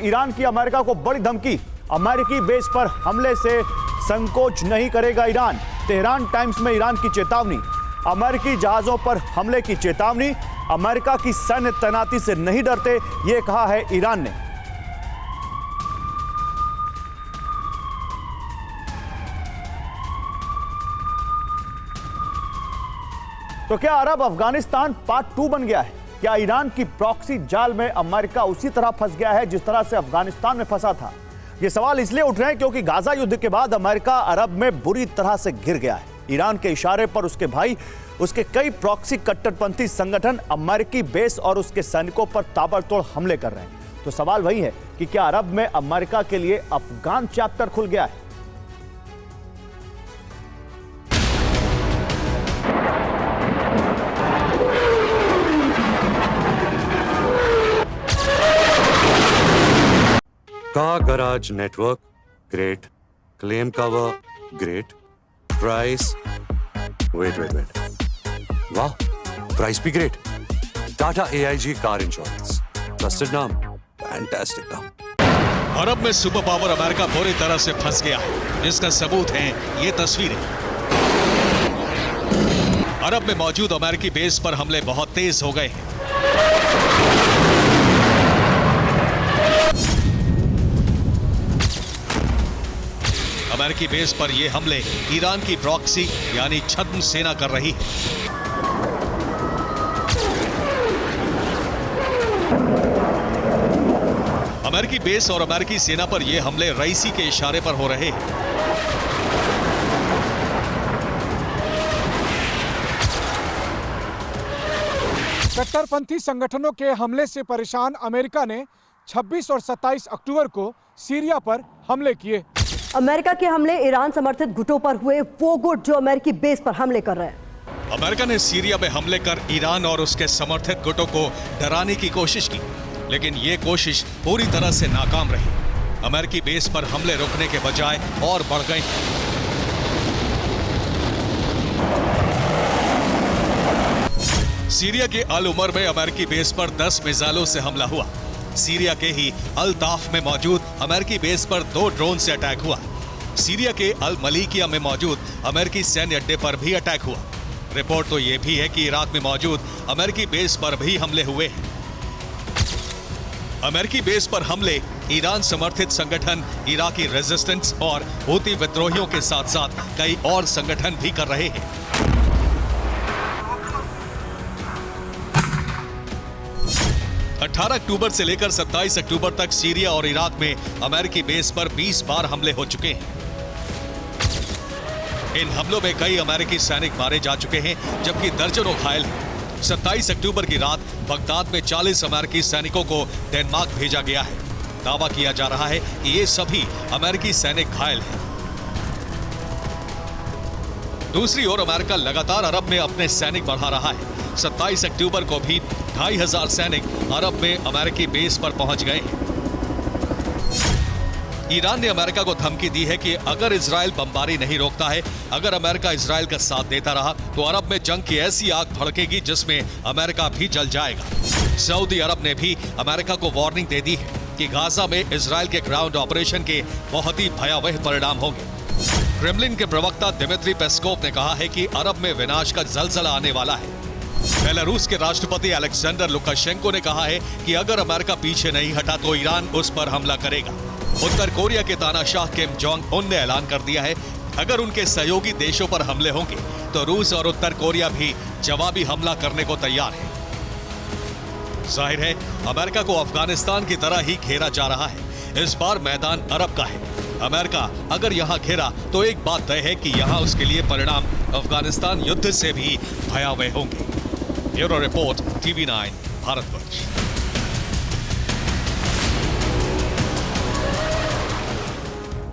Iran की America को बड़ी धमकी। अमेरिकी बेस पर हमले से संकोच नहीं करेगा ईरान। तेहरान टाइम्स में ईरान की चेतावनी। अमेरिकी जहाजों पर हमले की चेतावनी। अमेरिका की सैन्य तैनाती से नहीं डरते, यह कहा है ईरान ने। तो क्या अरब अफगानिस्तान पार्ट 2 बन गया है? क्या ईरान की प्रॉक्सी जाल में अमेरिका उसी तरह फंस गया है जिस तरह से अफगानिस्तान में फंसा था? ये सवाल इसलिए उठ रहे हैं क्योंकि गाजा युद्ध के बाद अमेरिका अरब में बुरी तरह से घिर गया है। ईरान के इशारे पर उसके भाई, उसके कई प्रॉक्सी कट्टरपंथी संगठन अमेरिकी बेस और उसके सैनिकों पर ताबड़तोड़ हमले कर रहे हैं। तो सवाल वही है कि क्या अरब में अमेरिका के लिए अफगान चैप्टर खुल गया है? Car garage network great, claim cover great, price wait वाह, प्राइस भी great. Tata AIG car insurance, trusted नाम, फैंटास्टिक नाम। अरब में सुपर पावर अमेरिका बुरी तरह से फंस गया है, जिसका सबूत है ये तस्वीरें। अरब में मौजूद अमेरिकी बेस पर हमले बहुत तेज हो गए हैं। अमेरिकी बेस पर यह हमले ईरान की प्रॉक्सी यानी छद्म सेना कर रही है। अमेरिकी बेस और अमेरिकी सेना पर यह हमले रईसी के इशारे पर हो रहे हैं। कट्टरपंथी संगठनों के हमले से परेशान अमेरिका ने 26 और 27 अक्टूबर को सीरिया पर हमले किए। अमेरिका के हमले ईरान समर्थित गुटों पर हुए, वो गुट जो अमेरिकी बेस पर हमले कर रहे हैं। अमेरिका ने सीरिया में हमले कर ईरान और उसके समर्थित गुटों को डराने की कोशिश की, लेकिन ये कोशिश पूरी तरह से नाकाम रही। अमेरिकी बेस पर हमले रुकने के बजाय और बढ़ गए। सीरिया के अल उमर में अमेरिकी बेस पर 10 मिसाइलों से हमला हुआ। सीरिया के ही अल ताफ में मौजूद अमेरिकी बेस पर 2 ड्रोन से अटैक हुआ। सीरिया के अल मलीकिया में मौजूद अमेरिकी सैन्य अड्डे पर भी अटैक हुआ। रिपोर्ट तो यह भी है कि इराक में मौजूद अमेरिकी बेस पर भी हमले हुए हैं। अमेरिकी बेस पर हमले ईरान समर्थित संगठन इराकी रेजिस्टेंस और हूती विद्रोहियों के साथ साथ कई और संगठन भी कर रहे हैं। 18 अक्टूबर से लेकर 27 अक्टूबर तक सीरिया और इराक में अमेरिकी बेस पर 20 बार हमले हो चुके हैं। इन हमलों में कई अमेरिकी सैनिक मारे जा चुके हैं, जबकि दर्जनों घायल हैं। 27 अक्टूबर की रात बगदाद में 40 अमेरिकी सैनिकों को डेनमार्क भेजा गया है। दावा किया जा रहा है कि ये सभी अमेरिकी सैनिक घायल हैं। दूसरी ओर अमेरिका लगातार अरब में अपने सैनिक बढ़ा रहा है। 27 अक्टूबर को भी 2500 सैनिक अरब में अमेरिकी बेस पर पहुंच गए हैं। ईरान ने अमेरिका को धमकी दी है कि अगर इजराइल बमबारी नहीं रोकता है, अगर अमेरिका इजराइल का साथ देता रहा तो अरब में जंग की ऐसी आग भड़केगी जिसमें अमेरिका भी जल जाएगा। सऊदी अरब ने भी अमेरिका को वार्निंग दे दी है कि गाजा में इजराइल के ग्राउंड ऑपरेशन के बहुत ही भयावह परिणाम होंगे। क्रेमलिन के प्रवक्ता दिमित्री पेस्कोव ने कहा है कि अरब में विनाश का जलजला आने वाला है। बेलारूस के राष्ट्रपति अलेक्जेंडर लुकाशेंको ने कहा है कि अगर अमेरिका पीछे नहीं हटा तो ईरान उस पर हमला करेगा। उत्तर कोरिया के तानाशाह किम जोंग उन ने ऐलान कर दिया है अगर उनके सहयोगी देशों पर हमले होंगे तो रूस और उत्तर कोरिया भी जवाबी हमला करने को तैयार है। जाहिर है अमेरिका को अफगानिस्तान की तरह ही घेरा जा रहा है। इस बार मैदान अरब का है। अमेरिका अगर यहां घेरा तो एक बात तय है कि यहां उसके लिए परिणाम अफगानिस्तान युद्ध से भी भयावह होंगे। Bureau report, TV9 Bharatvarsh.